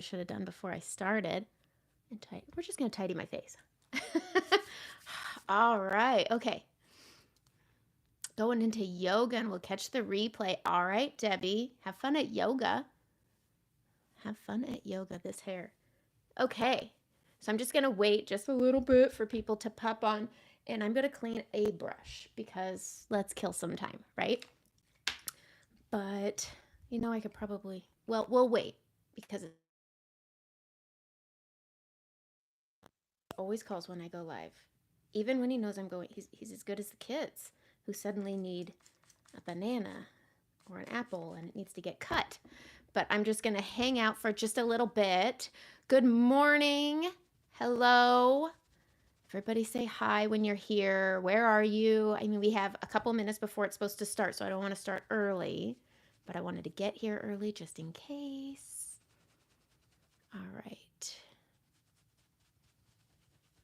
should have done before I started. And we're just going to tidy my face. All right. Okay. Going into yoga, and we'll catch the replay. All right, Debbie. Have fun at yoga. Have fun at yoga, this hair. Okay. So I'm just going to wait just a little bit for people to pop on. And I'm going to clean a brush because let's kill some time, right? But, you know, I could probably, well, we'll wait because it always calls when I go live. Even when he knows I'm going, he's as good as the kids who suddenly need a banana or an apple and it needs to get cut. But I'm just going to hang out for just a little bit. Good morning. Hello. Everybody say hi when you're here. Where are you? I mean, we have a couple minutes before it's supposed to start, so I don't want to start early, but I wanted to get here early just in case. All right.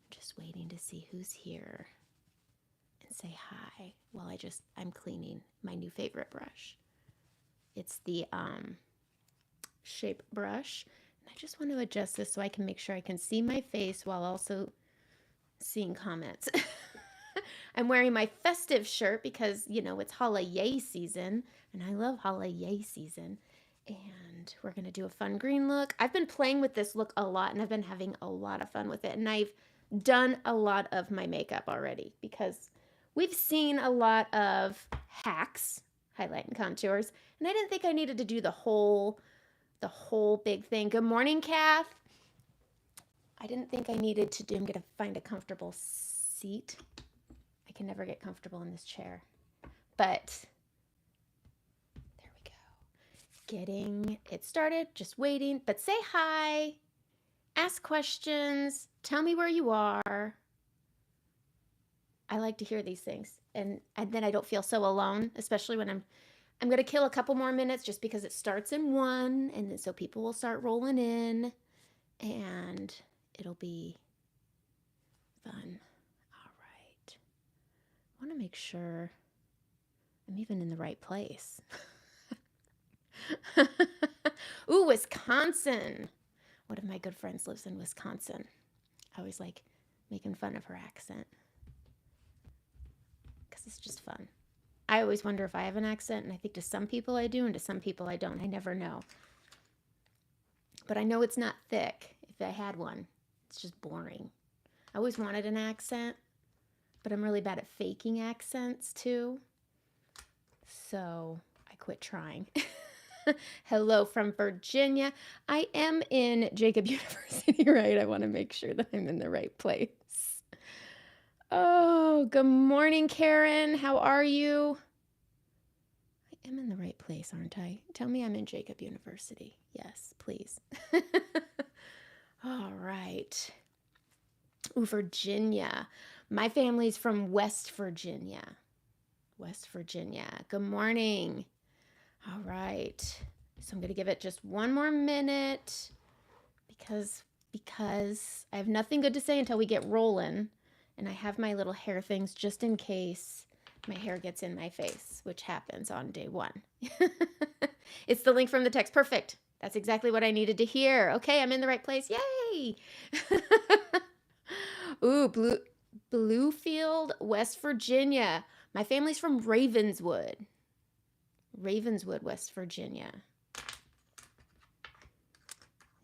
I'm just waiting to see who's here and say hi while I'm cleaning my new favorite brush. It's the shape brush, and I just want to adjust this so I can make sure I can see my face while also seeing comments. I'm wearing my festive shirt because, you know, it's holiday season, and I love holiday season. And we're going to do a fun green look. I've been playing with this look a lot, and I've been having a lot of fun with it. And I've done a lot of my makeup already because we've seen a lot of hacks, highlight and contours, and I didn't think I needed to do the whole big thing. Good morning, Kath. I didn't think I needed to do, I'm going to find a comfortable seat. I can never get comfortable in this chair. But there we go. Getting it started, just waiting. But say hi, ask questions, tell me where you are. I like to hear these things. And then I don't feel so alone, especially when I'm going to kill a couple more minutes just because it starts in 1. And then so people will start rolling in. And it'll be fun. All right. I want to make sure I'm even in the right place. Ooh, Wisconsin. One of my good friends lives in Wisconsin. I always like making fun of her accent because it's just fun. I always wonder if I have an accent, and I think to some people I do, and to some people I don't. I never know. But I know it's not thick. If I had one, it's just boring. I always wanted an accent, but I'm really bad at faking accents too. So I quit trying. Hello from Virginia. I am in Jacob University, right? I want to make sure that I'm in the right place. Oh, good morning, Karen. How are you? I am in the right place, aren't I? Tell me I'm in Jacob University. Yes, please. All right. Ooh, Virginia. My family's from West Virginia. West Virginia. Good morning. All right. So I'm going to give it just one more minute because I have nothing good to say until we get rolling. And I have my little hair things just in case my hair gets in my face, which happens on day 1. It's the link from the text. Perfect. That's exactly what I needed to hear. Okay, I'm in the right place. Yay! Ooh, Bluefield, West Virginia. My family's from Ravenswood. Ravenswood, West Virginia.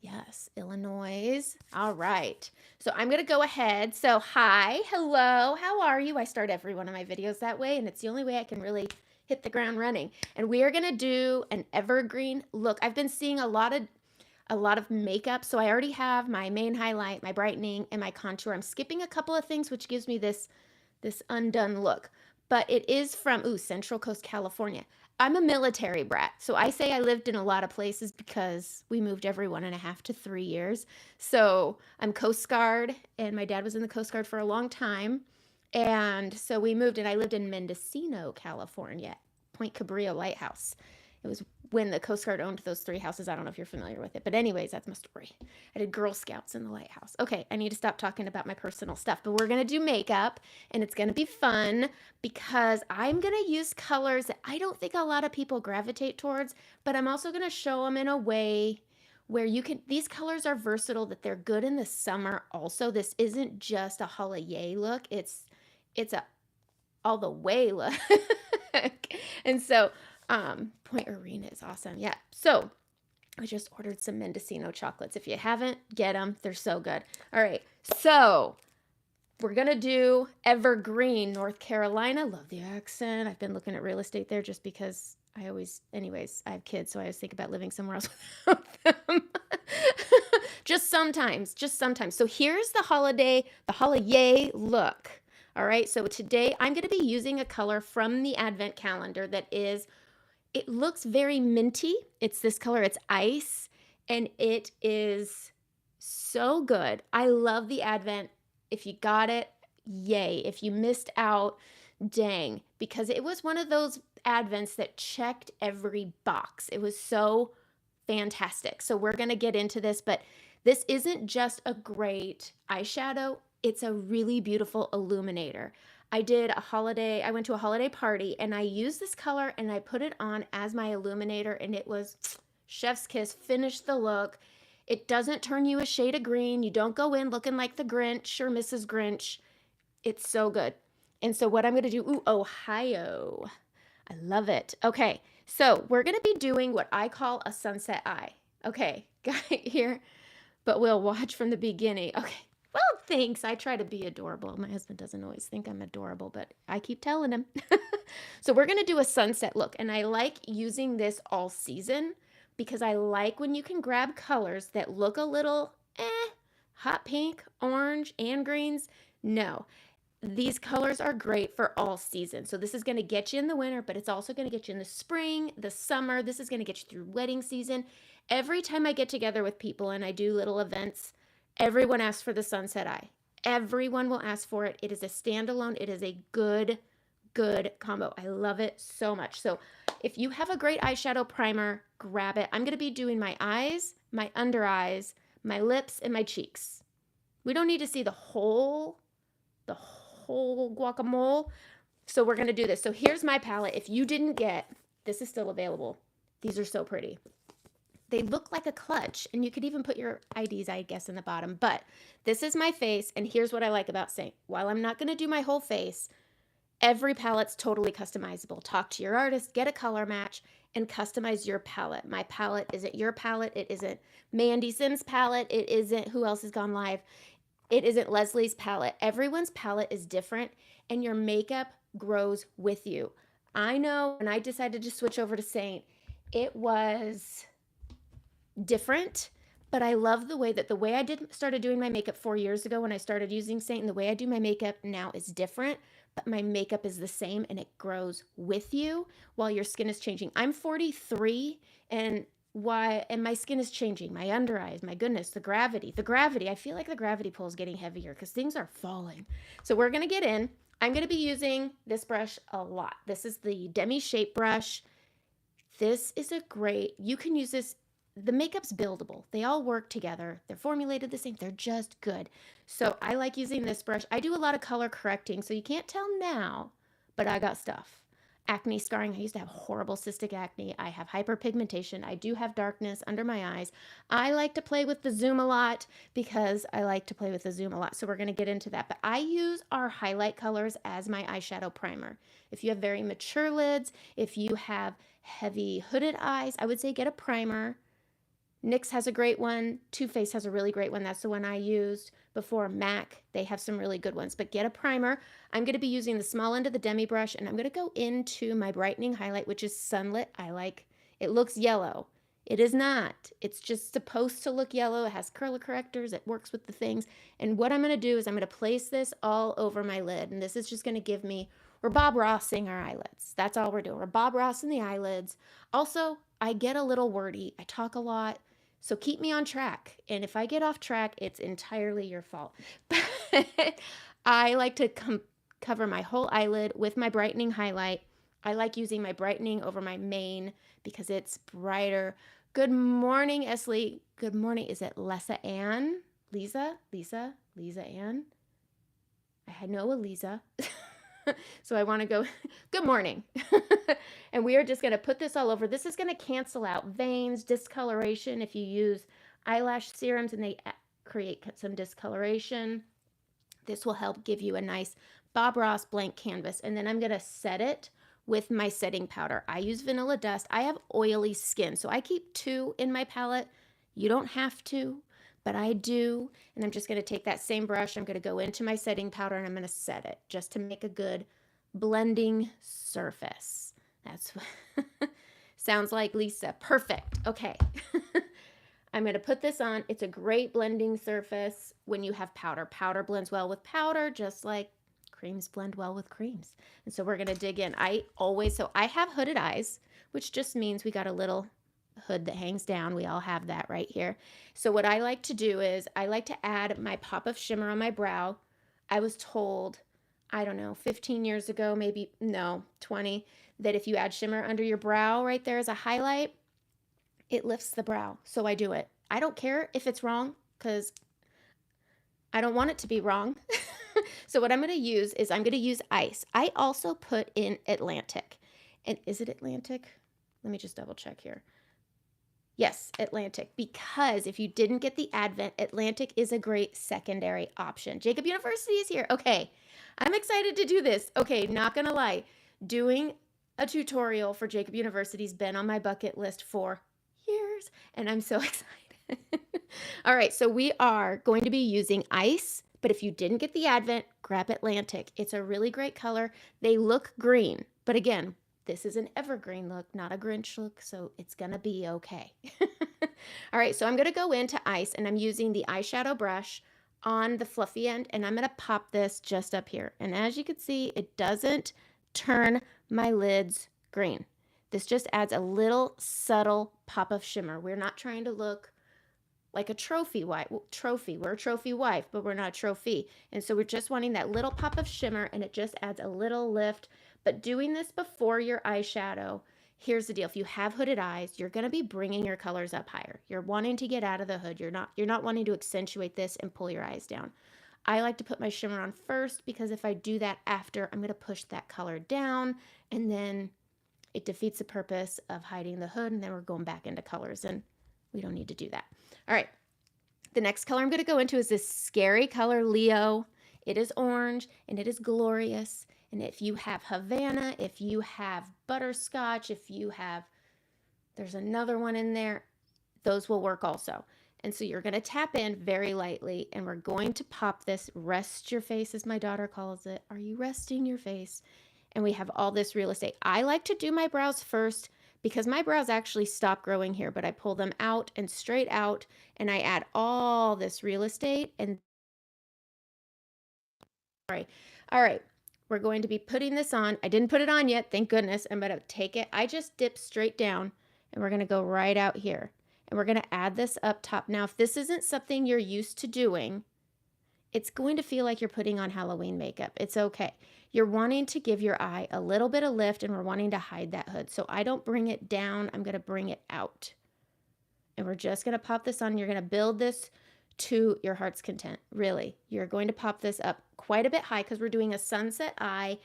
Yes, Illinois. All right. So I'm going to go ahead. So hi, hello, how are you? I start every one of my videos that way, and it's the only way I can really hit the ground running. And we are going to do an evergreen look. I've been seeing a lot of makeup. So I already have my main highlight, my brightening, and my contour. I'm skipping a couple of things, which gives me this undone look. But it is from, Central Coast, California. I'm a military brat, so I say I lived in a lot of places because we moved every 1.5 to 3 years. So I'm Coast Guard, and my dad was in the Coast Guard for a long time. And so we moved, and I lived in Mendocino, California, Point Cabrillo Lighthouse. It was when the Coast Guard owned those 3 houses. I don't know if you're familiar with it, but anyways, that's my story. I did Girl Scouts in the lighthouse. Okay, I need to stop talking about my personal stuff, but we're going to do makeup, and it's going to be fun because I'm going to use colors that I don't think a lot of people gravitate towards, but I'm also going to show them in a way where you can, these colors are versatile, that they're good in the summer also. This isn't just a holiday look. It's a all the way look. And so, Point Arena is awesome. Yeah. So I just ordered some Mendocino chocolates. If you haven't, get them. They're so good. All right. So we're going to do Evergreen, North Carolina. Love the accent. I've been looking at real estate there just because anyways, I have kids, so I always think about living somewhere else without them. Just sometimes. So here's the holiday look. All right, so today I'm going to be using a color from the Advent calendar that is, it looks very minty. It's this color, it's ice, and it is so good. I love the Advent. If you got it, yay. If you missed out, dang, because it was one of those Advents that checked every box. It was so fantastic. So we're going to get into this, but this isn't just a great eyeshadow. It's a really beautiful illuminator. I went to a holiday party and I used this color and I put it on as my illuminator, and it was chef's kiss, finished the look. It doesn't turn you a shade of green. You don't go in looking like the Grinch or Mrs. Grinch. It's so good. And so what I'm going to do, Ohio. I love it. Okay, so we're going to be doing what I call a sunset eye. Okay, got it here, but we'll watch from the beginning. Okay. Well, thanks. I try to be adorable. My husband doesn't always think I'm adorable, but I keep telling him. So we're going to do a sunset look, and I like using this all season because I like when you can grab colors that look a little hot pink, orange, and greens. No, these colors are great for all season. So this is going to get you in the winter, but it's also going to get you in the spring, the summer. This is going to get you through wedding season. Every time I get together with people and I do little events, everyone asks for the sunset eye. Everyone will ask for it. It is a standalone. It is a good combo. I love it so much. So if you have a great eyeshadow primer, grab it. I'm going to be doing my eyes, my under eyes, my lips, and my cheeks. We don't need to see the whole guacamole. So we're going to do this. So here's my palette. If you didn't get, this is still available. These are so pretty. They look like a clutch, and you could even put your IDs, I guess, in the bottom. But this is my face, and here's what I like about Saint. While I'm not going to do my whole face, every palette's totally customizable. Talk to your artist, get a color match, and customize your palette. My palette isn't your palette. It isn't Mandy Sims' palette. It isn't Who Else Has Gone Live. It isn't Leslie's palette. Everyone's palette is different, and your makeup grows with you. I know when I decided to switch over to Saint, it was different, but I love the way I started doing my makeup 4 years ago when I started using Saint, and the way I do my makeup now is different, but my makeup is the same, and it grows with you while your skin is changing. I'm 43, and my skin is changing. My under eyes, my goodness, the gravity. I feel like the gravity pull is getting heavier because things are falling. So we're going to get in. I'm going to be using this brush a lot. This is the Demi Shape Brush. This is you can use this. The makeup's buildable. They all work together. They're formulated the same. They're just good. So I like using this brush. I do a lot of color correcting, so you can't tell now, but I got stuff. Acne scarring. I used to have horrible cystic acne. I have hyperpigmentation. I do have darkness under my eyes. I like to play with the zoom a lot because I like to play with the zoom a lot. So we're going to get into that. But I use our highlight colors as my eyeshadow primer. If you have very mature lids, if you have heavy hooded eyes, I would say get a primer. NYX has a great one. Too Faced has a really great one. That's the one I used before. MAC, they have some really good ones. But get a primer. I'm going to be using the small end of the Demi brush, and I'm going to go into my brightening highlight, which is Sunlit. It looks yellow. It is not. It's just supposed to look yellow. It has color correctors. It works with the things. And what I'm going to do is I'm going to place this all over my lid. And this is just going to give me, we're Bob Rossing our eyelids. That's all we're doing. We're Bob Rossing the eyelids. Also, I get a little wordy. I talk a lot. So keep me on track. And if I get off track, it's entirely your fault. But I like to cover my whole eyelid with my brightening highlight. I like using my brightening over my main because it's brighter. Good morning, Esley. Good morning. Is it Lisa Ann? Lisa Ann? I know Eliza. So I want to go, good morning. And we are just going to put this all over. This is going to cancel out veins, discoloration. If you use eyelash serums and they create some discoloration, this will help give you a nice Bob Ross blank canvas. And then I'm going to set it with my setting powder. I use Vanilla Dust. I have oily skin, so I keep 2 in my palette. You don't have to, but I do. And I'm just going to take that same brush. I'm going to go into my setting powder and I'm going to set it just to make a good blending surface. That's what sounds like, Lisa. Perfect. Okay. I'm going to put this on. It's a great blending surface when you have powder. Powder blends well with powder, just like creams blend well with creams. And so we're going to dig in. I have hooded eyes, which just means we got a little hood that hangs down. We all have that right here. So what I like to do is I like to add my pop of shimmer on my brow. I was told, I don't know, 15 years ago, maybe, no, 20, that if you add shimmer under your brow right there as a highlight, it lifts the brow. So I do it. I don't care if it's wrong because I don't want it to be wrong. So what I'm going to use is I'm going to use ice. I also put in Atlantic. And is it Atlantic? Let me just double check here. Yes, Atlantic, because if you didn't get the Advent, Atlantic is a great secondary option. Jacob University is here. Okay, I'm excited to do this. Okay, not gonna lie, doing a tutorial for Jacob University's been on my bucket list for years, and I'm so excited. All right, so we are going to be using ice, but if you didn't get the Advent, grab Atlantic. It's a really great color. They look green, but again, this is an evergreen look, not a Grinch look, so it's gonna be okay. All right, so I'm gonna go into ice and I'm using the eyeshadow brush on the fluffy end and I'm gonna pop this just up here. And as you can see, it doesn't turn my lids green. This just adds a little subtle pop of shimmer. We're not trying to look like a trophy wife. We're a trophy wife, but we're not a trophy. And so we're just wanting that little pop of shimmer and it just adds a little lift. But doing this before your eyeshadow, here's the deal. If you have hooded eyes, you're going to be bringing your colors up higher. You're wanting to get out of the hood. You're not wanting to accentuate this and pull your eyes down. I like to put my shimmer on first because if I do that after, I'm going to push that color down and then it defeats the purpose of hiding the hood and then we're going back into colors and we don't need to do that. All right, the next color I'm going to go into is this scary color, Leo. It is orange and it is glorious. And if you have Havana, if you have butterscotch, there's another one in there, those will work also. And so you're going to tap in very lightly and we're going to pop this, rest your face as my daughter calls it. Are you resting your face? And we have all this real estate. I like to do my brows first because my brows actually stop growing here, but I pull them out and straight out and I add all this real estate and all right. We're going to be putting this on. I didn't put it on yet, thank goodness. I'm going to take it. I just dip straight down and we're going to go right out here. And we're going to add this up top. Now, if this isn't something you're used to doing, it's going to feel like you're putting on Halloween makeup. It's okay. You're wanting to give your eye a little bit of lift and we're wanting to hide that hood. So I don't bring it down. I'm going to bring it out. And we're just going to pop this on. You're going to build this to your heart's content. Really, you're going to pop this up quite a bit high because we're doing a sunset eye.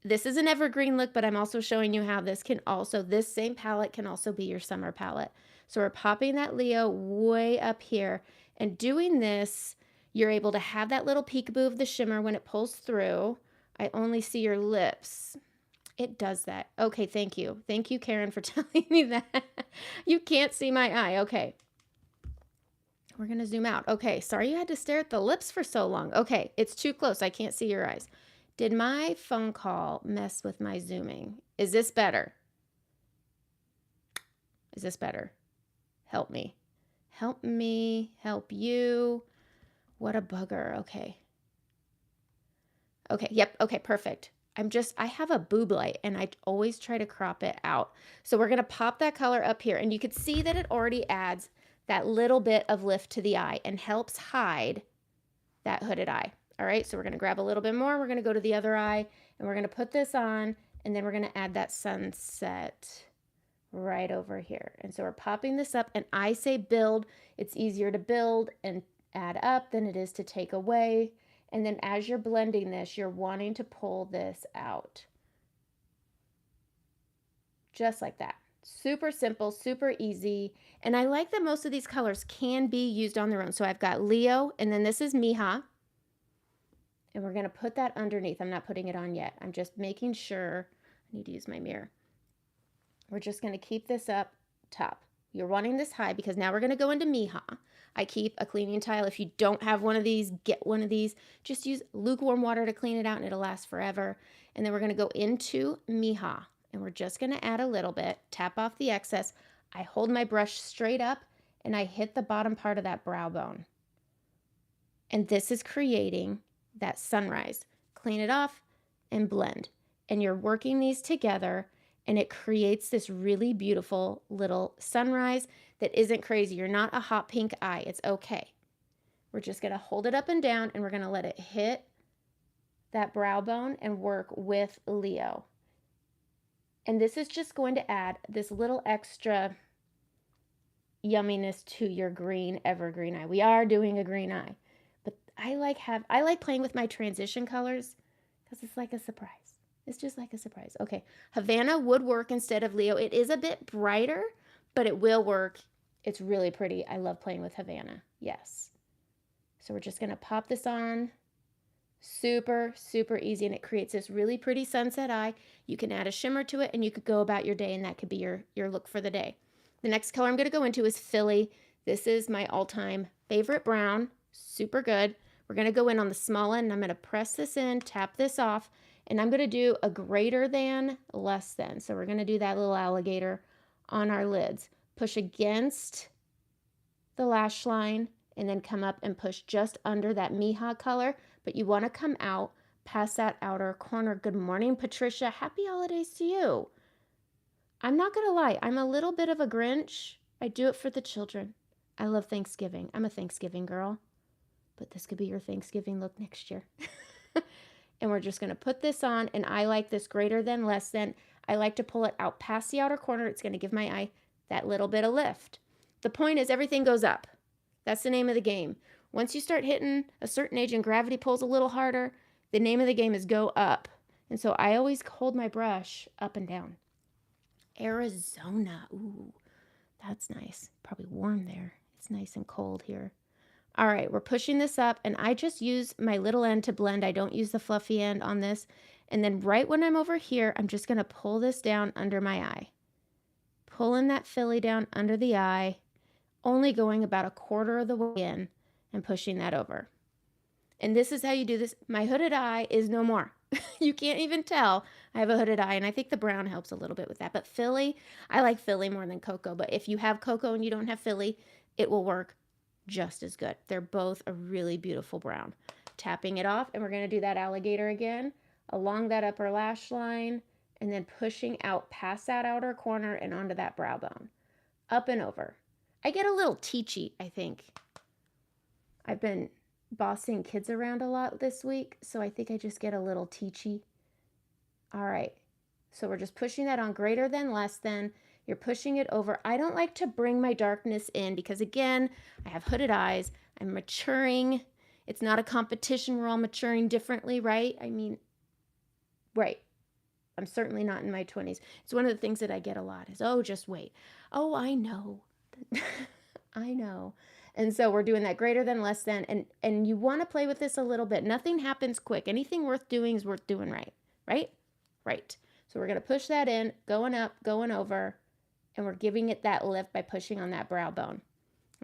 This is an evergreen look, but I'm also showing you how this same palette can also be your summer palette. So we're popping that Leo way up here and doing this, you're able to have that little peekaboo of the shimmer when it pulls through. I only see your lips. It does that. Okay, thank you. Thank you, Karen, for telling me that. You can't see my eye. Okay. We're going to zoom out. Okay, sorry you had to stare at the lips for so long. Okay, it's too close. I can't see your eyes. Did my phone call mess with my zooming? Is this better? Is this better? Help me. Help me. Help you. What a bugger. Okay. Okay, yep. Okay, perfect. I have a boob light and I always try to crop it out. So we're going to pop that color up here and you can see that it already adds that little bit of lift to the eye and helps hide that hooded eye. All right, so we're going to grab a little bit more. We're going to go to the other eye and we're going to put this on and then we're going to add that sunset right over here. And so we're popping this up and I say build. It's easier to build and add up than it is to take away. And then as you're blending this, you're wanting to pull this out. Just like that. Super simple, super easy. And I like that most of these colors can be used on their own. So I've got Leo, and then this is MiHija. And we're going to put that underneath. I'm not putting it on yet. I'm just making sure. I need to use my mirror. We're just going to keep this up top. You're wanting this high because now we're going to go into MiHija. I keep a cleaning tile. If you don't have one of these, get one of these. Just use lukewarm water to clean it out and it'll last forever. And then we're going to go into MiHija. And we're just going to add a little bit, tap off the excess. I hold my brush straight up and I hit the bottom part of that brow bone. And this is creating that sunrise. Clean it off and blend. And you're working these together and it creates this really beautiful little sunrise that isn't crazy. You're not a hot pink eye. It's okay. We're just going to hold it up and down and we're going to let it hit that brow bone and work with Leo. And this is just going to add this little extra yumminess to your green evergreen eye. We are doing a green eye, but I like playing with my transition colors because it's like a surprise. It's just like a surprise. Okay, Havana would work instead of Leo. It is a bit brighter, but it will work. It's really pretty. I love playing with Havana. Yes. So we're just going to pop this on. Super, super easy, and it creates this really pretty sunset eye. You can add a shimmer to it, and you could go about your day, and that could be your look for the day. The next color I'm going to go into is Philly. This is my all-time favorite brown. Super good. We're going to go in on the small end, and I'm going to press this in, tap this off, and I'm going to do a greater than, less than. So we're going to do that little alligator on our lids. Push against the lash line, and then come up and push just under that MiHija color. But you want to come out past that outer corner. Good morning, Patricia. Happy holidays to you. I'm not going to lie. I'm a little bit of a Grinch. I do it for the children. I love Thanksgiving. I'm a Thanksgiving girl. But this could be your Thanksgiving look next year. And we're just going to put this on. And I like this greater than, less than. I like to pull it out past the outer corner. It's going to give my eye that little bit of lift. The point is everything goes up. That's the name of the game. Once you start hitting a certain age and gravity pulls a little harder, the name of the game is go up. And so I always hold my brush up and down. Arizona. Ooh, that's nice. Probably warm there. It's nice and cold here. All right, we're pushing this up, and I just use my little end to blend. I don't use the fluffy end on this. And then right when I'm over here, I'm just going to pull this down under my eye. Pulling that Philly down under the eye, only going about a quarter of the way in and pushing that over. And this is how you do this. My hooded eye is no more. You can't even tell I have a hooded eye, and I think the brown helps a little bit with that. But Philly, I like Philly more than cocoa. But if you have cocoa and you don't have Philly, it will work just as good. They're both a really beautiful brown. Tapping it off, and we're going to do that alligator again along that upper lash line, and then pushing out past that outer corner and onto that brow bone. Up and over. I get a little teachy, I think. I've been bossing kids around a lot this week, so I think I just get a little teachy. All right, so we're just pushing that on greater than, less than. You're pushing it over. I don't like to bring my darkness in because, again, I have hooded eyes. I'm maturing. It's not a competition. We're all maturing differently, right? I mean, right. I'm certainly not in my 20s. It's one of the things that I get a lot is, oh, just wait. Oh, I know. I know. And so we're doing that greater than, less than, and you want to play with this a little bit. Nothing happens quick. Anything worth doing is worth doing right, right? Right. So we're going to push that in, going up, going over, and we're giving it that lift by pushing on that brow bone.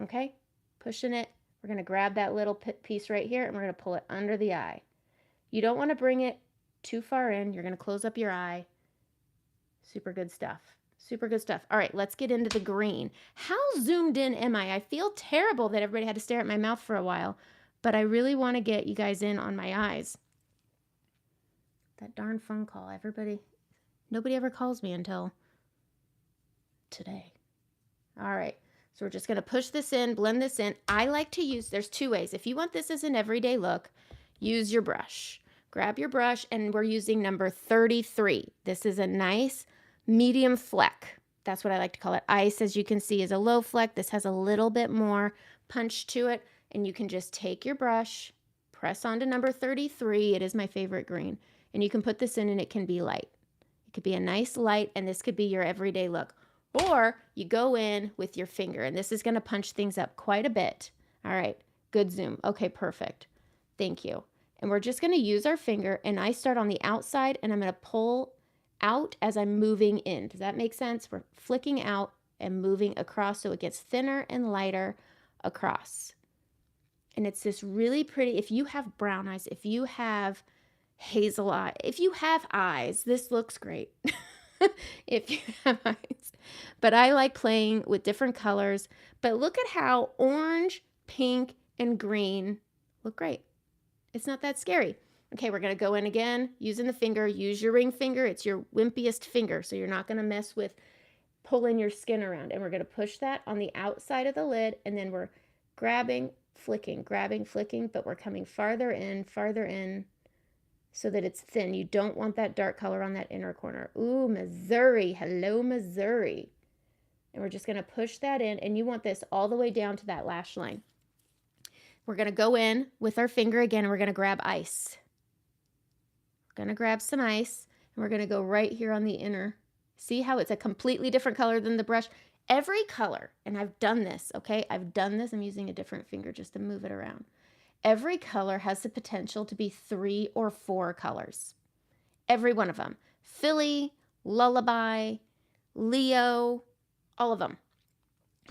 Okay? Pushing it. We're going to grab that little piece right here, and we're going to pull it under the eye. You don't want to bring it too far in. You're going to close up your eye. Super good stuff. Super good stuff. All right, let's get into the green. How zoomed in am I? I feel terrible that everybody had to stare at my mouth for a while, but I really want to get you guys in on my eyes. That darn phone call. Nobody ever calls me until today. All right, so we're just going to push this in, blend this in. I like to use, there's two ways. If you want this as an everyday look, use your brush. Grab your brush, and we're using number 33. This is a nice medium fleck. That's what I like to call it. Ice, as you can see, is a low fleck. This has a little bit more punch to it, and you can just take your brush, press on to number 33. It is my favorite green. And you can put this in and it can be light. It could be a nice light, and this could be your everyday look. Or you go in with your finger, and this is going to punch things up quite a bit. All right, good zoom. Okay, perfect. Thank you. And we're just going to use our finger, and I start on the outside, and I'm going to pull out as I'm moving in. Does that make sense? We're flicking out and moving across so it gets thinner and lighter across. And it's this really pretty, if you have brown eyes, if you have hazel eye, if you have eyes, this looks great. If you have eyes. But I like playing with different colors. But look at how orange, pink, and green look great. It's not that scary. Okay, we're going to go in again using the finger. Use your ring finger. It's your wimpiest finger, so you're not going to mess with pulling your skin around. And we're going to push that on the outside of the lid, and then we're grabbing, flicking, but we're coming farther in so that it's thin. You don't want that dark color on that inner corner. Ooh, Missouri. Hello, Missouri. And we're just going to push that in, and you want this all the way down to that lash line. We're going to go in with our finger again, and we're going to grab ice. We're going to grab some ice, and we're going to go right here on the inner. See how it's a completely different color than the brush? Every color, and I've done this, okay? I've done this. I'm using a different finger just to move it around. Every color has the potential to be 3 or 4 colors. Every one of them. Philly, Lullaby, Leo, all of them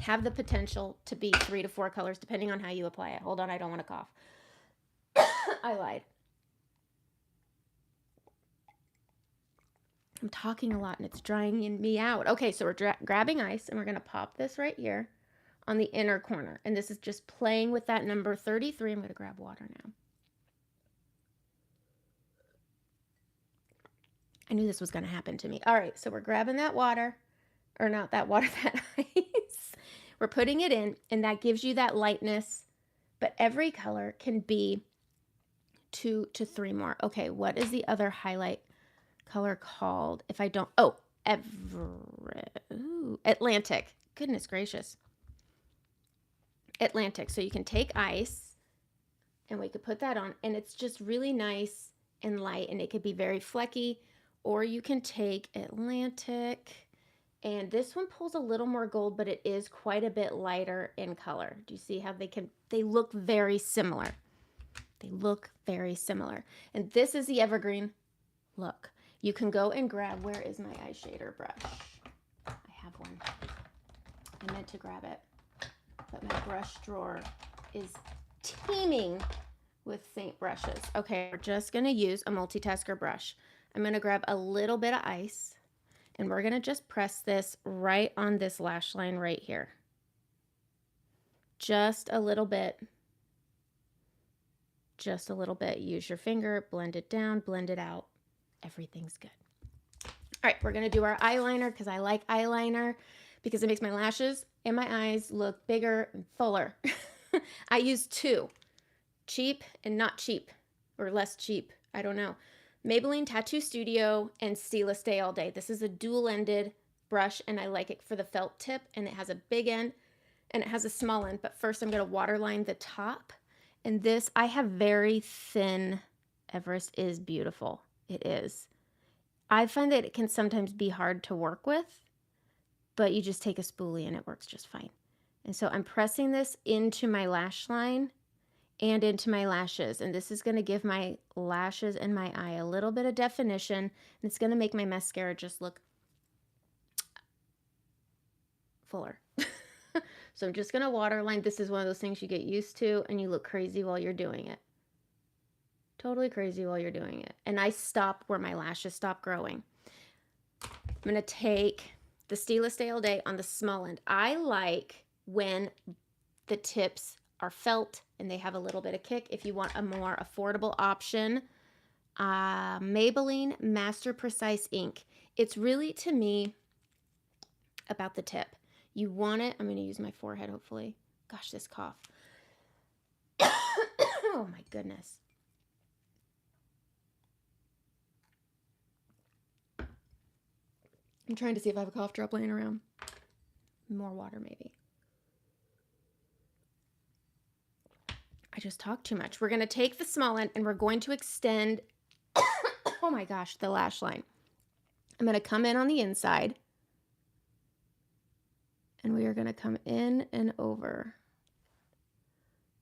have the potential to be 3 to 4 colors depending on how you apply it. Hold on, I don't want to cough. I lied. I'm talking a lot and it's drying me out. Okay, so we're grabbing ice and we're going to pop this right here on the inner corner. And this is just playing with that number 33. I'm going to grab water now. I knew this was going to happen to me. All right, so we're grabbing that water, or not that water, that ice. We're putting it in, and that gives you that lightness, but every color can be 2 to 3 more. Okay, what is the other highlight color called? If I don't, oh, Atlantic. Goodness gracious. Atlantic. So you can take ice, and we could put that on, and it's just really nice and light, and it could be very flecky, or you can take Atlantic, and this one pulls a little more gold, but it is quite a bit lighter in color. Do you see how they look very similar? They look very similar. And this is the Evergreen look. You can go and grab, where is my eye shader brush? I have one. I meant to grab it, but my brush drawer is teeming with faint brushes. Okay, we're just gonna use a multitasker brush. I'm gonna grab a little bit of ice, and we're gonna just press this right on this lash line right here. Just a little bit. Just a little bit. Use your finger, blend it down, blend it out. Everything's good. All right, we're gonna do our eyeliner because I like eyeliner because it makes my lashes and my eyes look bigger and fuller. I use 2, cheap and not cheap, or less cheap, I don't know. Maybelline Tattoo Studio and Stila Stay All Day. This is a dual-ended brush, and I like it for the felt tip, and it has a big end and it has a small end. But first I'm gonna waterline the top. And this, I have very thin, Everest is beautiful. It is. I find that it can sometimes be hard to work with, but you just take a spoolie and it works just fine. And so I'm pressing this into my lash line and into my lashes. And this is going to give my lashes and my eye a little bit of definition. And it's going to make my mascara just look fuller. So I'm just going to waterline. This is one of those things you get used to and you look crazy while you're doing it. Totally crazy while you're doing it. And I stop where my lashes stop growing. I'm going to take the Stila Stay All Day on the small end. I like when the tips are felt and they have a little bit of kick. If you want a more affordable option, Maybelline Master Precise Ink. It's really, to me, about the tip. You want it. I'm going to use my forehead, hopefully. Gosh, this cough. Oh, my goodness. I'm trying to see if I have a cough drop laying around. More water, maybe. I just talked too much. We're going to take the small end and we're going to extend, oh my gosh, the lash line. I'm going to come in on the inside and we are going to come in and over.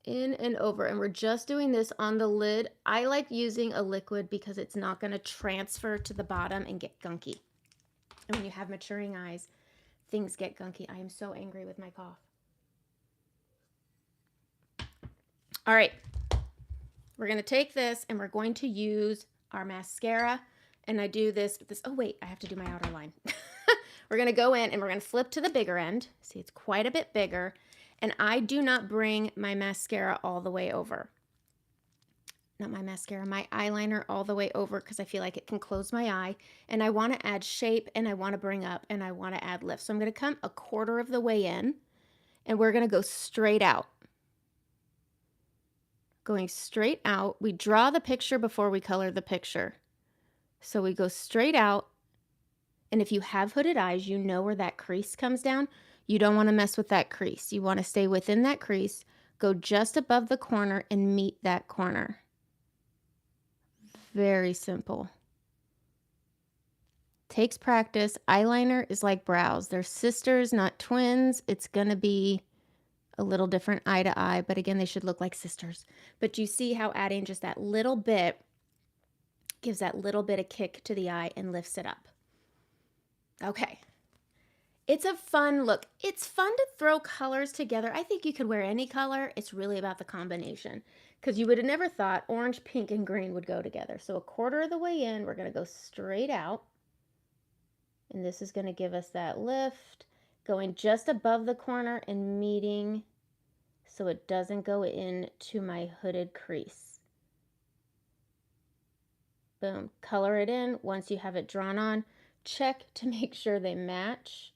In and over, and we're just doing this on the lid. I like using a liquid because it's not going to transfer to the bottom and get gunky. And when you have maturing eyes, things get gunky. I am so angry with my cough. All right, we're going to take this and we're going to use our mascara. And I do this with this. Oh wait, I have to do my outer line. We're going to go in and we're going to flip to the bigger end. See, it's quite a bit bigger. And I do not bring my mascara all the way over. Not my mascara, my eyeliner all the way over because I feel like it can close my eye. And I want to add shape and I want to bring up and I want to add lift. So I'm going to come a quarter of the way in and we're going to go straight out. Going straight out. We draw the picture before we color the picture. So we go straight out. And if you have hooded eyes, you know where that crease comes down. You don't want to mess with that crease. You want to stay within that crease, go just above the corner and meet that corner. Very simple. Takes practice. Eyeliner is like brows. They're sisters, not twins. It's going to be a little different eye to eye, but again, they should look like sisters. But you see how adding just that little bit gives that little bit of kick to the eye and lifts it up. Okay. It's a fun look. It's fun to throw colors together. I think you could wear any color. It's really about the combination because you would have never thought orange, pink, and green would go together. So a quarter of the way in, we're going to go straight out. And this is going to give us that lift, going just above the corner and meeting so it doesn't go into my hooded crease. Boom. Color it in. Once you have it drawn on, check to make sure they match.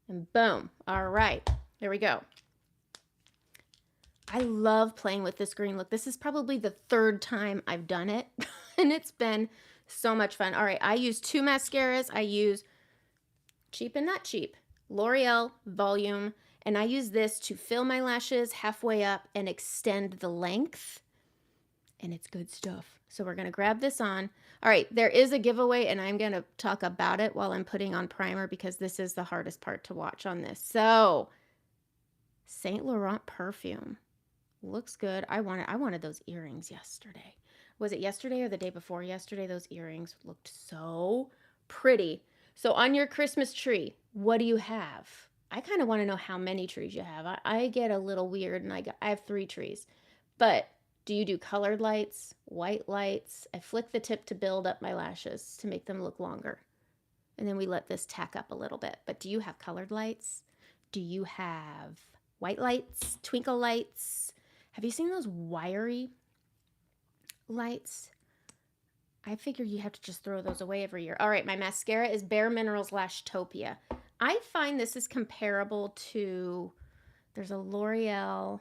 And boom. All right. There we go. I love playing with this green look. This is probably the third time I've done it. And it's been so much fun. All right. I use two mascaras. I use cheap and not cheap. L'Oreal Volume. And I use this to fill my lashes halfway up and extend the length. And it's good stuff. So we're going to grab this on. All right, there is a giveaway, and I'm going to talk about it while I'm putting on primer because this is the hardest part to watch on this. So, Saint Laurent perfume. Looks good. I wanted those earrings yesterday. Was it yesterday or the day before yesterday? Those earrings looked so pretty. So on your Christmas tree, what do you have? I kind of want to know how many trees you have. I get a little weird, and I have 3 trees. But do you do colored lights, white lights? I flick the tip to build up my lashes to make them look longer. And then we let this tack up a little bit. But do you have colored lights? Do you have white lights, twinkle lights? Have you seen those wiry lights? I figure you have to just throw those away every year. All right, my mascara is Bare Minerals Lashtopia. I find this is comparable to, there's a L'Oreal.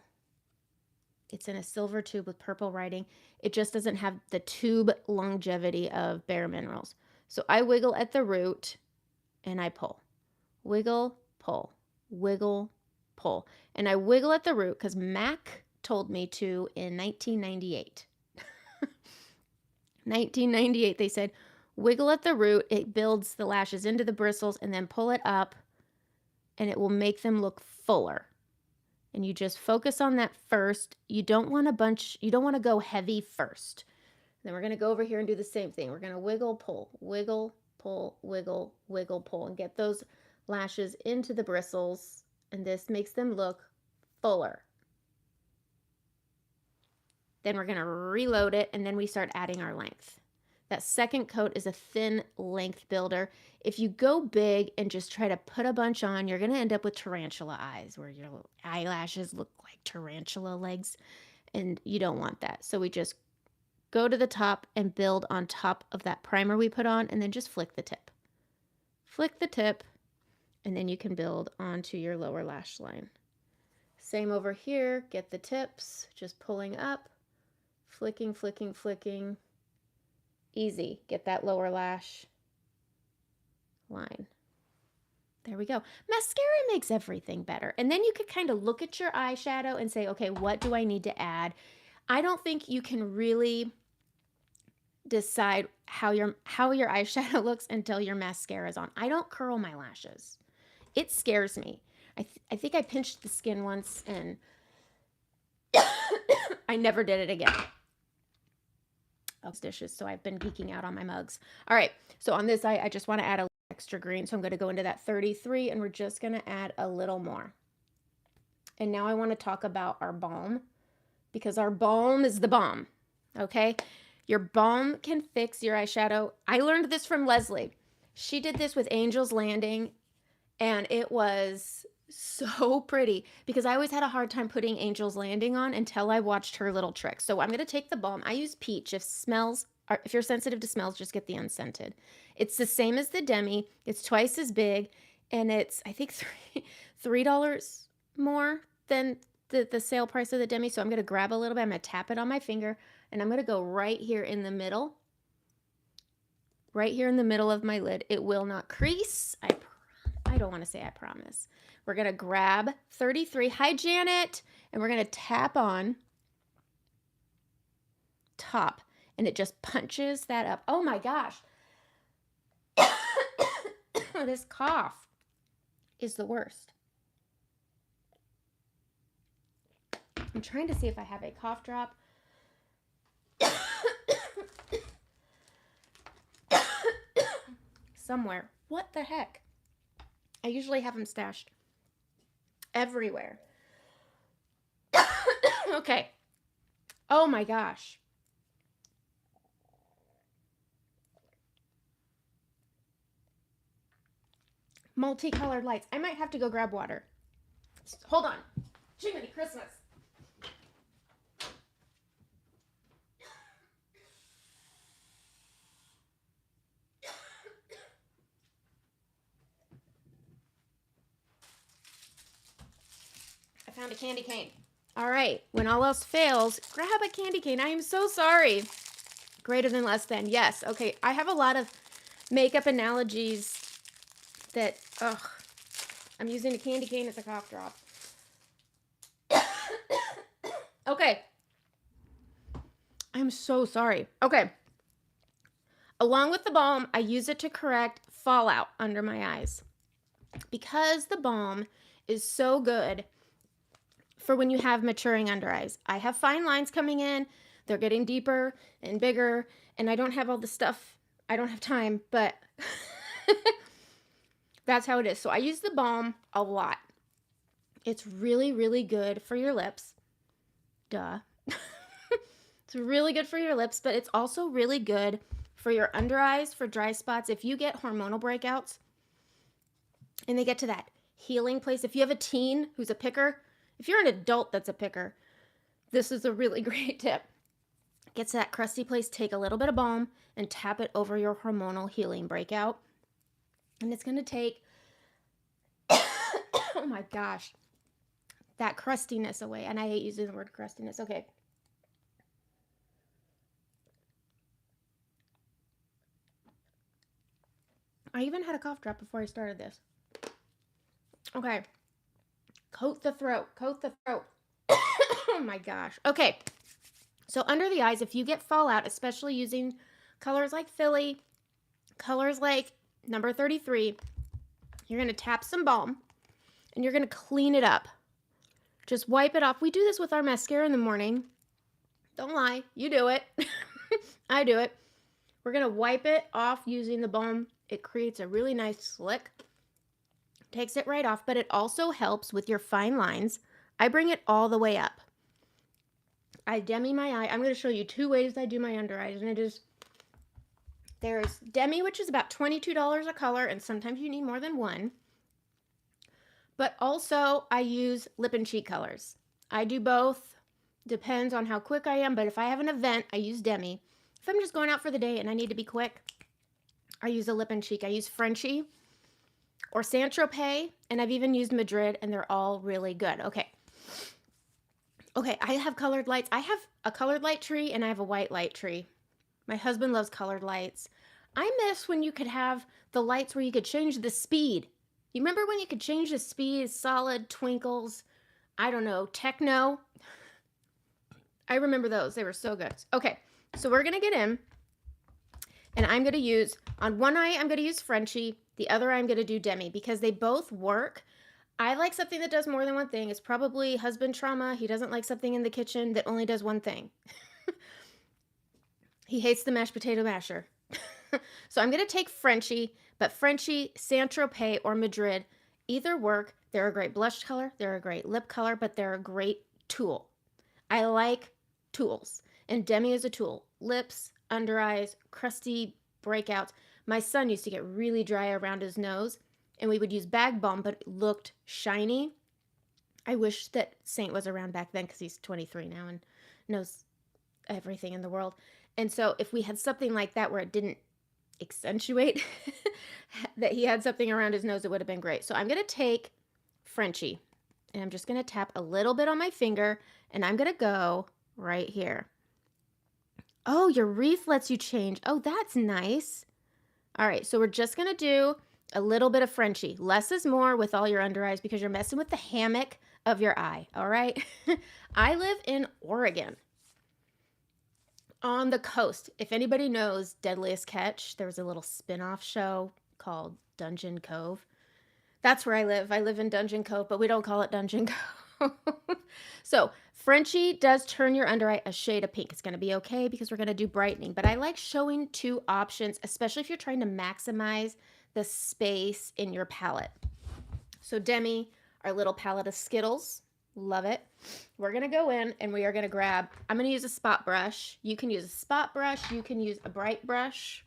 It's in a silver tube with purple writing. It just doesn't have the tube longevity of Bare Minerals. So I wiggle at the root and I pull. Wiggle, pull, wiggle, pull. And I wiggle at the root because MAC told me to in 1998. 1998, they said, wiggle at the root. It builds the lashes into the bristles and then pull it up and it will make them look fuller. And you just focus on that first. You don't want to go heavy first. Then we're going to go over here and do the same thing. We're going to wiggle, pull, wiggle, pull, wiggle, wiggle, pull, and get those lashes into the bristles. And this makes them look fuller. Then we're going to reload it, and then we start adding our length. That second coat is a thin length builder. If you go big and just try to put a bunch on, you're going to end up with tarantula eyes where your eyelashes look like tarantula legs, and you don't want that. So we just go to the top and build on top of that primer we put on, and then just flick the tip. Flick the tip, and then you can build onto your lower lash line. Same over here, get the tips, just pulling up, flicking, flicking, flicking. Easy. Get that lower lash line. There we go. Mascara makes everything better. And then you could kind of look at your eyeshadow and say, okay, what do I need to add? I don't think you can really decide how your eyeshadow looks until your mascara is on. I don't curl my lashes. It scares me. I think I pinched the skin once and I never did it again. Dishes, so I've been geeking out on my mugs. All right, so on this eye, I just want to add a extra green, so I'm going to go into that 33, and we're just going to add a little more. And now I want to talk about our balm, because our balm is the bomb, okay? Your balm can fix your eyeshadow. I learned this from Leslie. She did this with Angel's Landing, and it was so pretty because I always had a hard time putting Angel's Landing on until I watched her little trick. So I'm going to take the balm. I use peach. If you're sensitive to smells, just get the unscented. It's the same as the Demi. It's twice as big, and it's, I think, $3 more than the sale price of the Demi. So I'm going to grab a little bit. I'm going to tap it on my finger, and I'm going to go right here in the middle. Right here in the middle of my lid. It will not crease. I don't want to say I promise. We're going to grab 33. Hi, Janet. And we're going to tap on top. And it just punches that up. Oh, my gosh. This cough is the worst. I'm trying to see if I have a cough drop. Somewhere. What the heck? I usually have them stashed everywhere. Okay. Oh my gosh. Multicolored lights. I might have to go grab water. Hold on. Jiminy Christmas. I found a candy cane. All right. When all else fails, grab a candy cane. I am so sorry. Greater than, less than. Yes. Okay. I have a lot of makeup analogies that, I'm using a candy cane as a cough drop. Okay. I'm so sorry. Okay. Along with the balm, I use it to correct fallout under my eyes. Because the balm is so good for when you have maturing under eyes. I have fine lines coming in. They're getting deeper and bigger, and I don't have all the stuff. I don't have time, but that's how it is. So I use the balm a lot. It's really, really good for your lips. Duh. It's really good for your lips, but it's also really good for your under eyes, for dry spots. If you get hormonal breakouts and they get to that healing place, if you have a teen who's a picker, if you're an adult that's a picker, this is a really great tip. Get to that crusty place, take a little bit of balm and tap it over your hormonal healing breakout. And it's going to take, oh my gosh, that crustiness away. And I hate using the word crustiness. Okay. I even had a cough drop before I started this. Okay. Coat the throat. Coat the throat. Oh my gosh. Okay. So under the eyes, if you get fallout, especially using colors like Philly, colors like number 33, you're going to tap some balm and you're going to clean it up. Just wipe it off. We do this with our mascara in the morning. Don't lie. You do it. I do it. We're going to wipe it off using the balm. It creates a really nice slick. Takes it right off, but it also helps with your fine lines. I bring it all the way up. I Demi my eye. I'm going to show you 2 ways I do my under eyes, and it is, there's Demi, which is about $22 a color, and sometimes you need more than one. But also, I use lip and cheek colors. I do both. Depends on how quick I am, but if I have an event, I use Demi. If I'm just going out for the day and I need to be quick, I use a lip and cheek. I use Frenchie or Saint-Tropez, and I've even used Madrid, and they're all really good. Okay. Okay, I have colored lights. I have a colored light tree, and I have a white light tree. My husband loves colored lights. I miss when you could have the lights where you could change the speed. You remember when you could change the speed, solid, twinkles, I don't know, techno? I remember those. They were so good. Okay, so we're going to get in, and I'm going to use, on one eye, I'm going to use Frenchie. The other eye, I'm going to do Demi because they both work. I like something that does more than one thing. It's probably husband trauma. He doesn't like something in the kitchen that only does one thing. He hates the mashed potato masher. So I'm going to take Frenchie, but Frenchie, Saint-Tropez, or Madrid, either work. They're a great blush color. They're a great lip color, but they're a great tool. I like tools, and Demi is a tool. Lips, under eyes, crusty breakouts. My son used to get really dry around his nose, and we would use bag balm, but it looked shiny. I wish that Saint was around back then because he's 23 now and knows everything in the world. And so if we had something like that where it didn't accentuate that he had something around his nose, it would have been great. So I'm going to take Frenchie, and I'm just going to tap a little bit on my finger, and I'm going to go right here. Oh, your wreath lets you change. Oh, that's nice. All right, so we're just going to do a little bit of Frenchie. Less is more with all your under eyes because you're messing with the hammock of your eye, all right? I live in Oregon, on the coast. If anybody knows Deadliest Catch, there was a little spin-off show called Dungeon Cove. That's where I live. I live in Dungeon Cove, but we don't call it Dungeon Cove. So Frenchie does turn your under eye a shade of pink. It's going to be okay because we're going to do brightening, but I like showing two options, especially if you're trying to maximize the space in your palette. So Demi, our little palette of Skittles. Love it. We're going to go in and we are going to grab, I'm going to use a spot brush. You can use a spot brush. You can use a bright brush.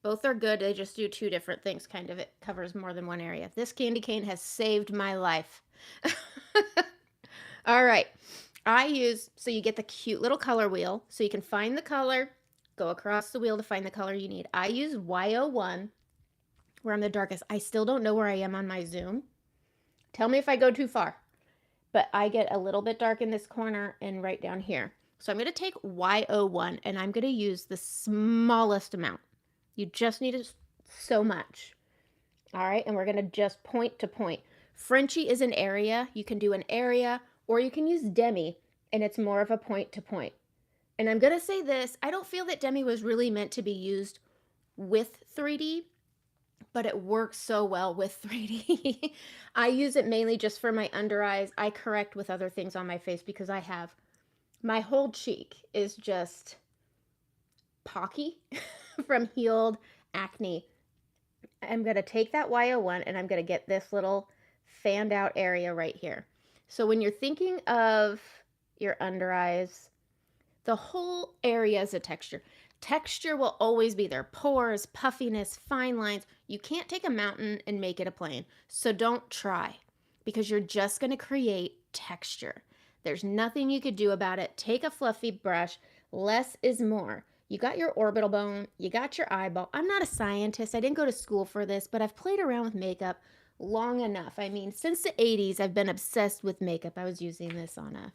Both are good. They just do two different things. Kind of, it covers more than one area. This candy cane has saved my life. All right. So you get the cute little color wheel. So you can find the color, go across the wheel to find the color you need. I use YO1 where I'm the darkest. I still don't know where I am on my zoom. Tell me if I go too far. But I get a little bit dark in this corner and right down here. So I'm going to take YO1 and I'm going to use the smallest amount. You just need so much. All right, and we're going to just point to point. Frenchie is an area. You can do an area or you can use Demi and it's more of a point to point. And I'm going to say this, I don't feel that Demi was really meant to be used with 3D. But it works so well with 3D. I use it mainly just for my under eyes. I correct with other things on my face because my whole cheek is just pocky from healed acne. I'm going to take that YO1 and I'm going to get this little fanned out area right here. So when you're thinking of your under eyes, the whole area is a texture. Texture will always be there. Pores, puffiness, fine lines. You can't take a mountain and make it a plane. So don't try because you're just going to create texture. There's nothing you could do about it. Take a fluffy brush. Less is more. You got your orbital bone. You got your eyeball. I'm not a scientist. I didn't go to school for this, but I've played around with makeup long enough. I mean, since the 80s, I've been obsessed with makeup. I was using this on a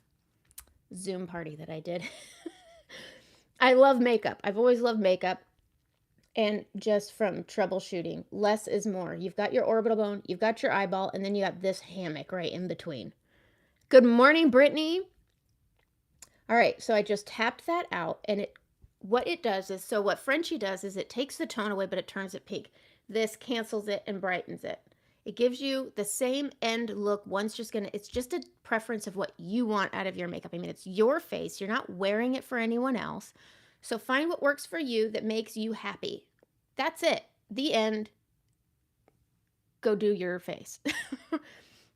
Zoom party that I did. I love makeup. I've always loved makeup. And just from troubleshooting, less is more. You've got your orbital bone, you've got your eyeball, and then you got this hammock right in between. Good morning, Brittany. All right, so I just tapped that out, and what it does is, so what Frenchie does is it takes the tone away, but it turns it pink. This cancels it and brightens it. It gives you the same end look. It's just a preference of what you want out of your makeup. I mean, it's your face. You're not wearing it for anyone else. So find what works for you that makes you happy. That's it. The end. Go do your face.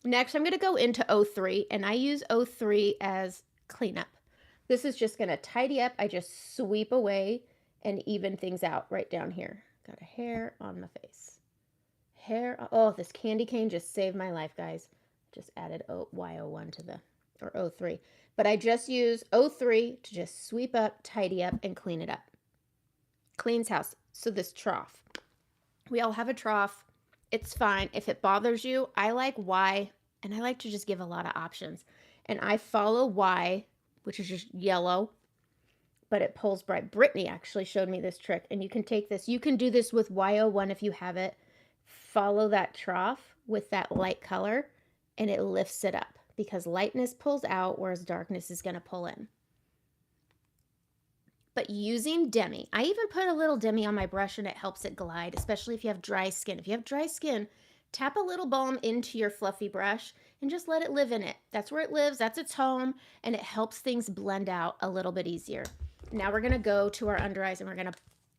Next, I'm going to go into O3, and I use O3 as cleanup. This is just going to tidy up. I just sweep away and even things out right down here. Got a hair on my face. Oh, this candy cane just saved my life, guys. Just added YO1 to or O3. But I just use O3 to just sweep up, tidy up, and clean it up. Cleans house. So this trough. We all have a trough. It's fine. If it bothers you, I like Y, and I like to just give a lot of options. And I follow Y, which is just yellow, but it pulls bright. Brittany actually showed me this trick, and you can take this. You can do this with YO1 if you have it. Follow that trough with that light color and it lifts it up because lightness pulls out whereas darkness is going to pull in. But using Demi, I even put a little Demi on my brush and it helps it glide, especially if you have dry skin. If you have dry skin, tap a little balm into your fluffy brush and just let it live in it. That's where it lives, that's its home, and it helps things blend out a little bit easier. Now we're gonna go to our under eyes and we're gonna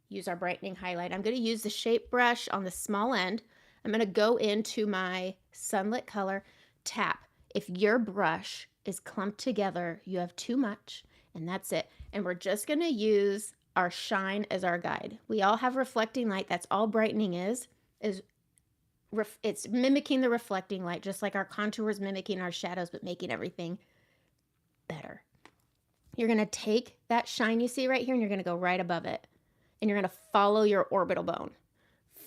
use our brightening highlight. I'm gonna use the shape brush on the small end. I'm gonna go into my sunlit color, tap. If your brush is clumped together, you have too much, and that's it. And we're just gonna use our shine as our guide. We all have reflecting light. That's all brightening is it's mimicking the reflecting light, just like our contour is mimicking our shadows, but making everything better. You're gonna take that shine you see right here and you're gonna go right above it. And you're gonna follow your orbital bone.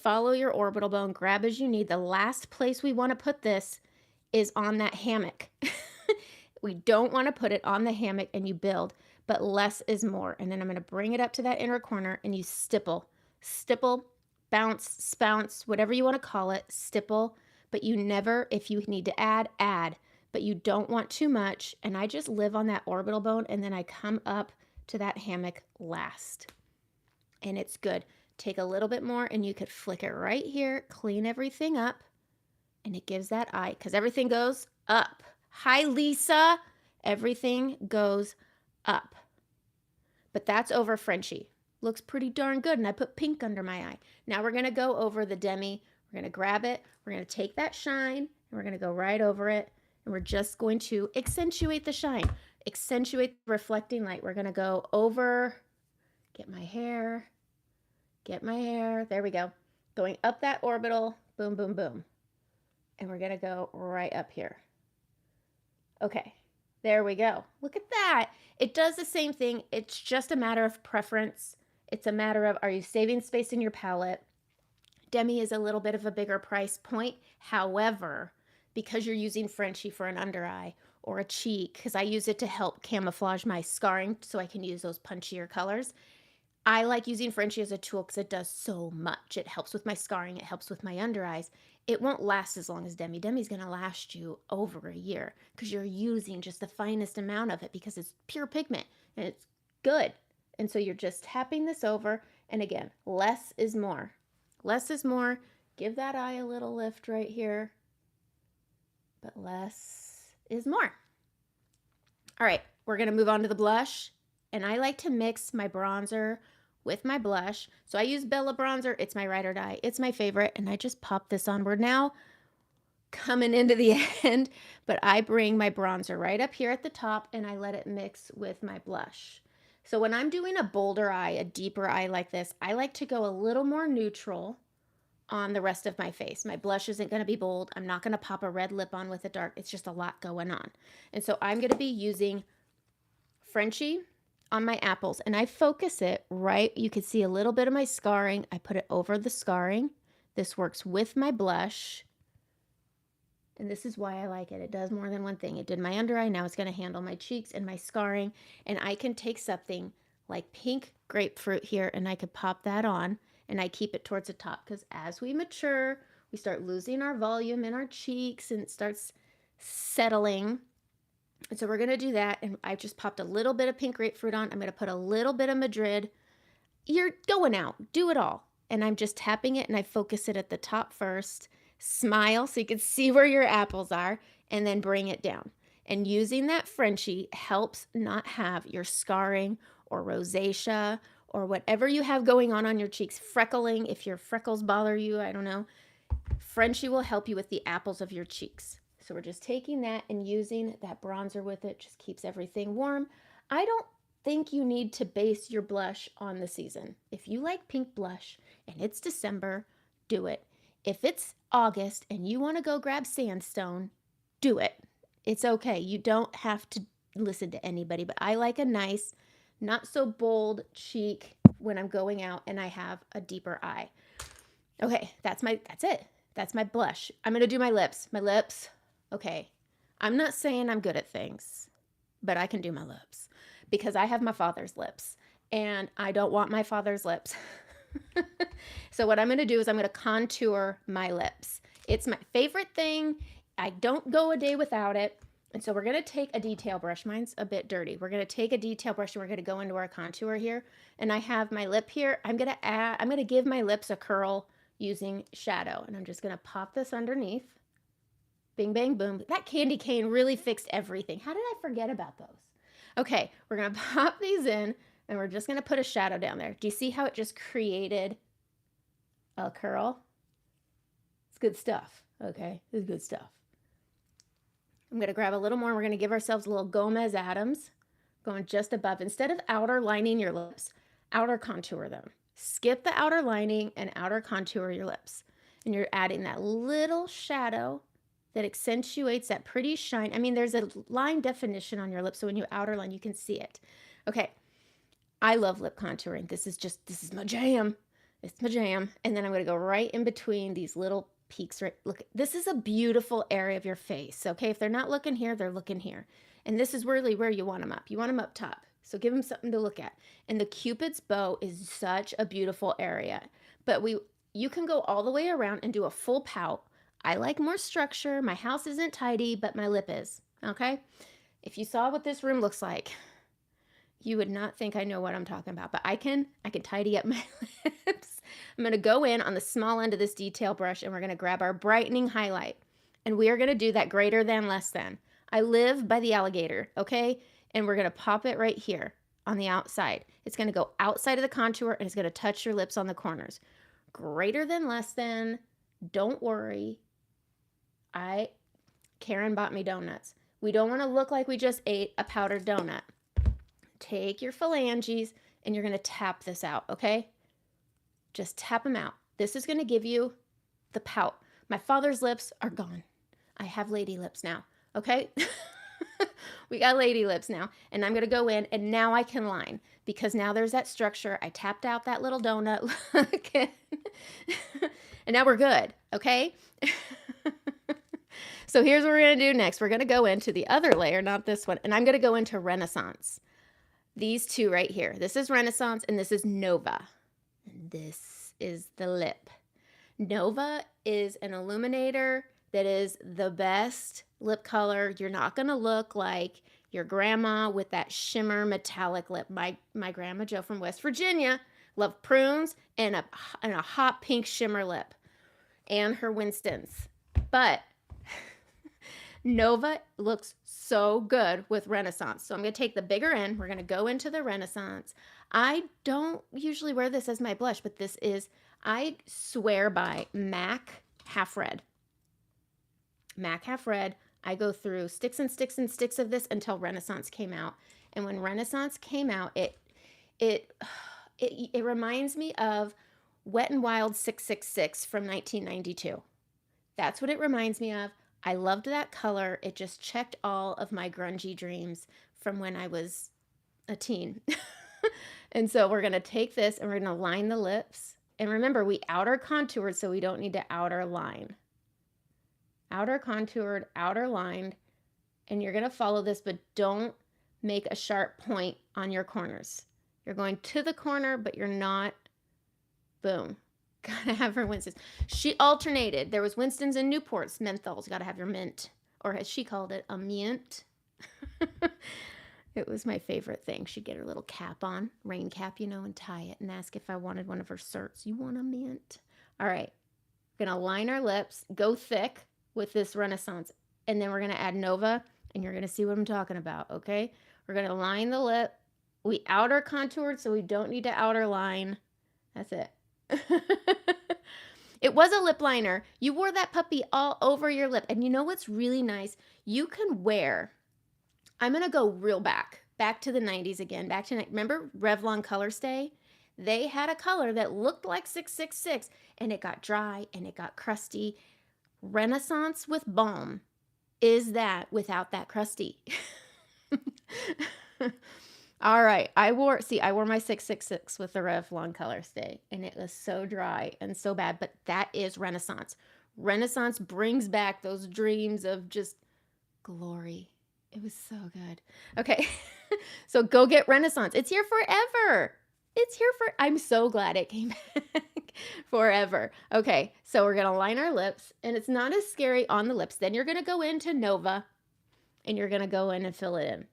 Follow your orbital bone, grab as you need. The last place we wanna put this is on that hammock. We don't wanna put it on the hammock and you build, but less is more. And then I'm gonna bring it up to that inner corner and you stipple, bounce, spounce, whatever you wanna call it, stipple, but you never, if you need to add, but you don't want too much. And I just live on that orbital bone and then I come up to that hammock last. And it's good. Take a little bit more and you could flick it right here, clean everything up, and it gives that eye, because everything goes up. Hi, Lisa. Everything goes up. But that's over Frenchie. Looks pretty darn good, and I put pink under my eye. Now we're going to go over the Demi. We're going to grab it. We're going to take that shine, and we're going to go right over it, and we're just going to accentuate the shine, accentuate the reflecting light. We're going to go over, get my hair, there we go. Going up that orbital, boom, boom, boom. And we're going to go right up here. Okay, there we go. Look at that. It does the same thing. It's just a matter of preference. It's a matter of, are you saving space in your palette? Demi is a little bit of a bigger price point. However, because you're using Frenchie for an under eye or a cheek, because I use it to help camouflage my scarring so I can use those punchier colors, I like using Frenchie as a tool because it does so much. It helps with my scarring. It helps with my under eyes. It won't last as long as Demi. Demi's going to last you over a year because you're using just the finest amount of it because it's pure pigment and it's good. And so you're just tapping this over. And again, less is more. Less is more. Give that eye a little lift right here. But less is more. All right, we're going to move on to the blush. And I like to mix my bronzer with my blush. So I use Bella bronzer. It's my ride or die. It's my favorite. And I just pop this on. We're now coming into the end, but I bring my bronzer right up here at the top and I let it mix with my blush. So when I'm doing a bolder eye, a deeper eye like this, I like to go a little more neutral on the rest of my face. My blush isn't going to be bold. I'm not going to pop a red lip on with a dark. It's just a lot going on. And so I'm going to be using Frenchie on my apples and I focus it right. You can see a little bit of my scarring. I put it over the scarring. This works with my blush. And this is why I like it. It does more than one thing. It did my under eye. Now it's going to handle my cheeks and my scarring. And I can take something like pink grapefruit here and I could pop that on and I keep it towards the top because as we mature, we start losing our volume in our cheeks and it starts settling. And so we're going to do that. And I just popped a little bit of pink grapefruit on. I'm going to put a little bit of Madrid. You're going out. Do it all. And I'm just tapping it and I focus it at the top first. Smile so you can see where your apples are and then bring it down. And using that Frenchie helps not have your scarring or rosacea or whatever you have going on your cheeks, freckling. If your freckles bother you, I don't know. Frenchie will help you with the apples of your cheeks. So we're just taking that and using that bronzer with it. Just keeps everything warm. I don't think you need to base your blush on the season. If you like pink blush and it's December, do it. If it's August and you want to go grab sandstone, do it. It's okay. You don't have to listen to anybody, but I like a nice, not so bold cheek when I'm going out and I have a deeper eye. Okay, that's it. That's my blush. I'm going to do my lips. Okay, I'm not saying I'm good at things, but I can do my lips because I have my father's lips and I don't want my father's lips. So what I'm going to do is I'm going to contour my lips. It's my favorite thing. I don't go a day without it. And so we're going to take a detail brush. Mine's a bit dirty. We're going to take a detail brush and we're going to go into our contour here. And I have my lip here. I'm going to give my lips a curl using shadow. And I'm just going to pop this underneath. Bing, bang, boom. That candy cane really fixed everything. How did I forget about those? Okay, we're going to pop these in and we're just going to put a shadow down there. Do you see how it just created a curl? It's good stuff. Okay, it's good stuff. I'm going to grab a little more. We're going to give ourselves a little Gomez Adams going just above. Instead of outer lining your lips, outer contour them. Skip the outer lining and outer contour your lips. And you're adding that little shadow that accentuates that pretty shine. I mean, there's a line definition on your lips, so when you outer line, you can see it. Okay, I love lip contouring. This is my jam. It's my jam. And then I'm going to go right in between these little peaks. Right, look, this is a beautiful area of your face. Okay, if they're not looking here, they're looking here. And this is really where you want them up. You want them up top. So give them something to look at. And the Cupid's bow is such a beautiful area. But you can go all the way around and do a full pout. I like more structure. My house isn't tidy, but my lip is. Okay? If you saw what this room looks like, you would not think I know what I'm talking about, but I can tidy up my lips. I'm going to go in on the small end of this detail brush and we're going to grab our brightening highlight. And we are going to do that greater than, less than. I live by the alligator, okay? And we're going to pop it right here on the outside. It's going to go outside of the contour and it's going to touch your lips on the corners. Greater than, less than. Don't worry. Karen bought me donuts. We don't want to look like we just ate a powdered donut. Take your phalanges and you're going to tap this out, okay? Just tap them out. This is going to give you the pout. My father's lips are gone. I have lady lips now, okay? We got lady lips now. And I'm going to go in and now I can line because now there's that structure. I tapped out that little donut. And now we're good, okay? So here's what we're going to do next. We're going to go into the other layer, not this one. And I'm going to go into Renaissance. These two right here. This is Renaissance and this is Nova. And this is the lip. Nova is an illuminator that is the best lip color. You're not going to look like your grandma with that shimmer metallic lip. My grandma Jo from West Virginia loved prunes and a hot pink shimmer lip and her Winstons. But Nova looks so good with Renaissance. So I'm going to take the bigger end. We're going to go into the Renaissance. I don't usually wear this as my blush, but this is, I swear by MAC Half Red. MAC Half Red. I go through sticks and sticks and sticks of this until Renaissance came out. And when Renaissance came out, it reminds me of Wet n Wild 666 from 1992. That's what it reminds me of. I loved that color. It just checked all of my grungy dreams from when I was a teen. And so we're going to take this and we're going to line the lips. And remember, we outer contoured, so we don't need to outer line. Outer contoured, outer lined. And you're going to follow this, but don't make a sharp point on your corners. You're going to the corner, but you're not. Boom. Gotta have her Winstons. She alternated. There was Winstons and Newports, menthols. Gotta have your mint. Or as she called it, a mint. It was my favorite thing. She'd get her little cap on, rain cap, you know, and tie it and ask if I wanted one of her certs. You want a mint? All right. We're gonna line our lips, go thick with this Renaissance. And then we're gonna add Nova, and you're gonna see what I'm talking about, okay? We're gonna line the lip. We outer contoured, so we don't need to outer line. That's it. It was a lip liner. You wore that puppy all over your lip. And you know what's really nice? You can wear, I'm going to go real back to the 90s again. Remember Revlon Color Stay? They had a color that looked like 666 and it got dry and it got crusty. Renaissance with Balm is that without that crusty. All right, I wore my 666 with the Revlon Color Stay, and it was so dry and so bad, but that is Renaissance. Renaissance brings back those dreams of just glory. It was so good. Okay, so go get Renaissance. It's here forever. It's here for, I'm so glad it came back forever. Okay, so we're gonna line our lips, and it's not as scary on the lips. Then you're gonna go into Nova, and you're gonna go in and fill it in.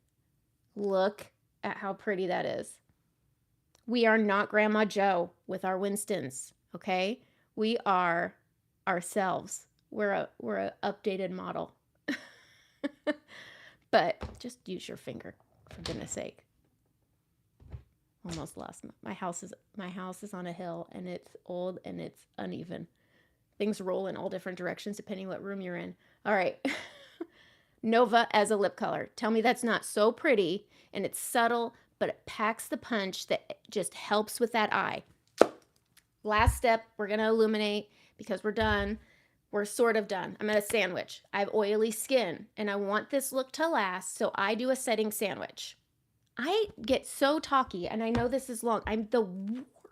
Look at how pretty that is. We are not Grandma Joe with our Winstons, okay? We are ourselves. We're a updated model. But just use your finger, for goodness sake. Almost lost my house is on a hill, and it's old and it's uneven. Things roll in all different directions depending what room you're in. All right. Nova as a lip color. Tell me that's not so pretty, and it's subtle, but it packs the punch that just helps with that eye. Last step, we're going to illuminate because we're done. We're sort of done. I'm going to sandwich. I have oily skin, and I want this look to last, so I do a setting sandwich. I get so talky, and I know this is long. I'm the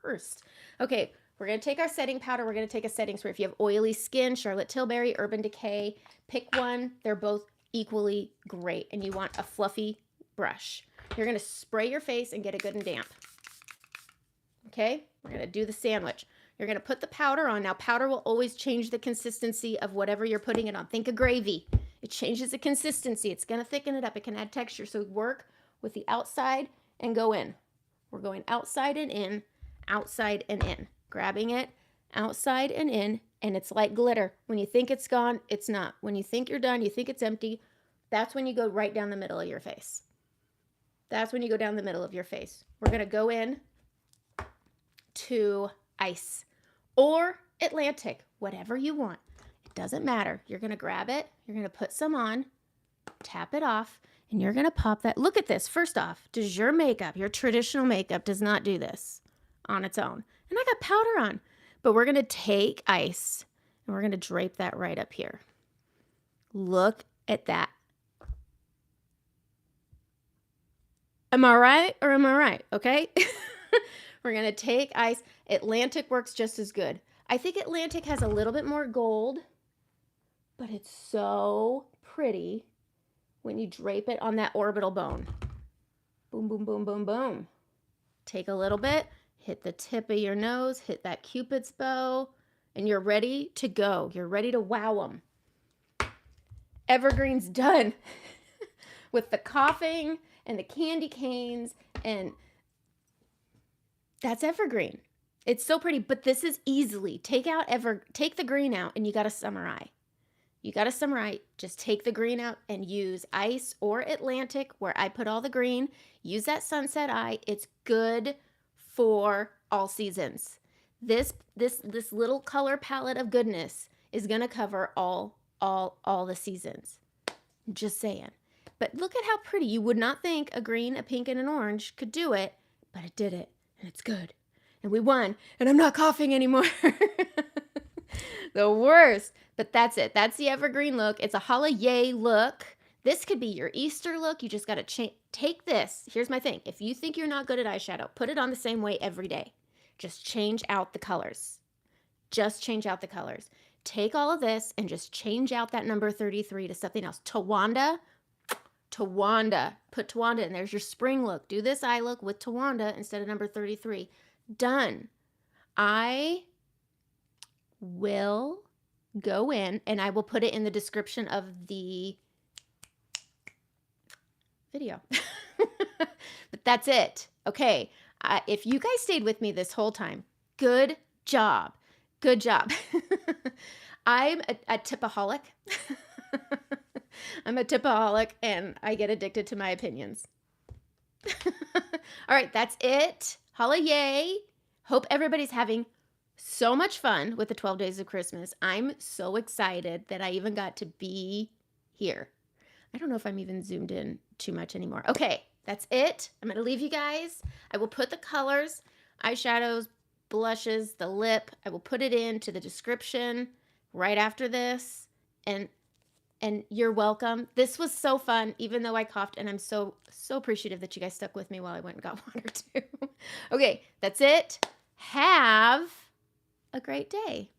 worst. Okay, we're going to take our setting powder. We're going to take a setting spray. If you have oily skin, Charlotte Tilbury, Urban Decay, pick one. They're both equally great, and you want a fluffy brush. You're going to spray your face and get it good and damp. Okay, we're going to do the sandwich. You're going to put the powder on. Now, powder will always change the consistency of whatever you're putting it on. Think of gravy. It changes the consistency. It's going to thicken it up. It can add texture. So work with the outside and go in. We're going outside and in, outside and in. Grabbing it, outside and in, and it's like glitter. When you think it's gone, it's not. When you think you're done, you think it's empty, that's when you go right down the middle of your face. That's when you go down the middle of your face. We're going to go in to Ice or Atlantic, whatever you want. It doesn't matter. You're going to grab it. You're going to put some on, tap it off, and you're going to pop that. Look at this. First off, does your makeup, your traditional makeup, does not do this on its own. And I got powder on. But we're going to take Ice, and we're going to drape that right up here. Look at that. Am I right or am I right? Okay. We're going to take Ice. Atlantic works just as good. I think Atlantic has a little bit more gold, but it's so pretty when you drape it on that orbital bone. Boom, boom, boom, boom, boom. Take a little bit, hit the tip of your nose, hit that Cupid's bow, and you're ready to go. You're ready to wow them. Evergreen's done with the coughing and the candy canes, and that's Evergreen. It's so pretty, but this is easily. Take the green out, and you got a summer eye. You got a summer eye. Just take the green out and use Ice or Atlantic, where I put all the green. Use that sunset eye. It's good for all seasons. This little color palette of goodness is gonna cover all the seasons. Just saying. But look at how pretty. You would not think a green, a pink, and an orange could do it, but it did it, and it's good. And we won, and I'm not coughing anymore. The worst. But that's it. That's the Evergreen look. It's a holiday look. This could be your Easter look. You just got to take this. Here's my thing. If you think you're not good at eyeshadow, put it on the same way every day. Just change out the colors. Just change out the colors. Take all of this and just change out that number 33 to something else. Tawanda. Put Tawanda in. There's your spring look. Do this eye look with Tawanda instead of number 33. Done. I will go in, and I will put it in the description of the video. But that's it. Okay. If you guys stayed with me this whole time, good job. Good job. I'm a tipaholic. I'm a tipaholic, and I get addicted to my opinions. All right, that's it. Holiday. Hope everybody's having so much fun with the 12 days of Christmas. I'm so excited that I even got to be here. I don't know if I'm even zoomed in too much anymore. Okay, that's it. I'm going to leave you guys. I will put the colors, eyeshadows, blushes, the lip. I will put it into the description right after this. And you're welcome. This was so fun, even though I coughed, and I'm so appreciative that you guys stuck with me while I went and got water too. Okay, that's it. Have a great day.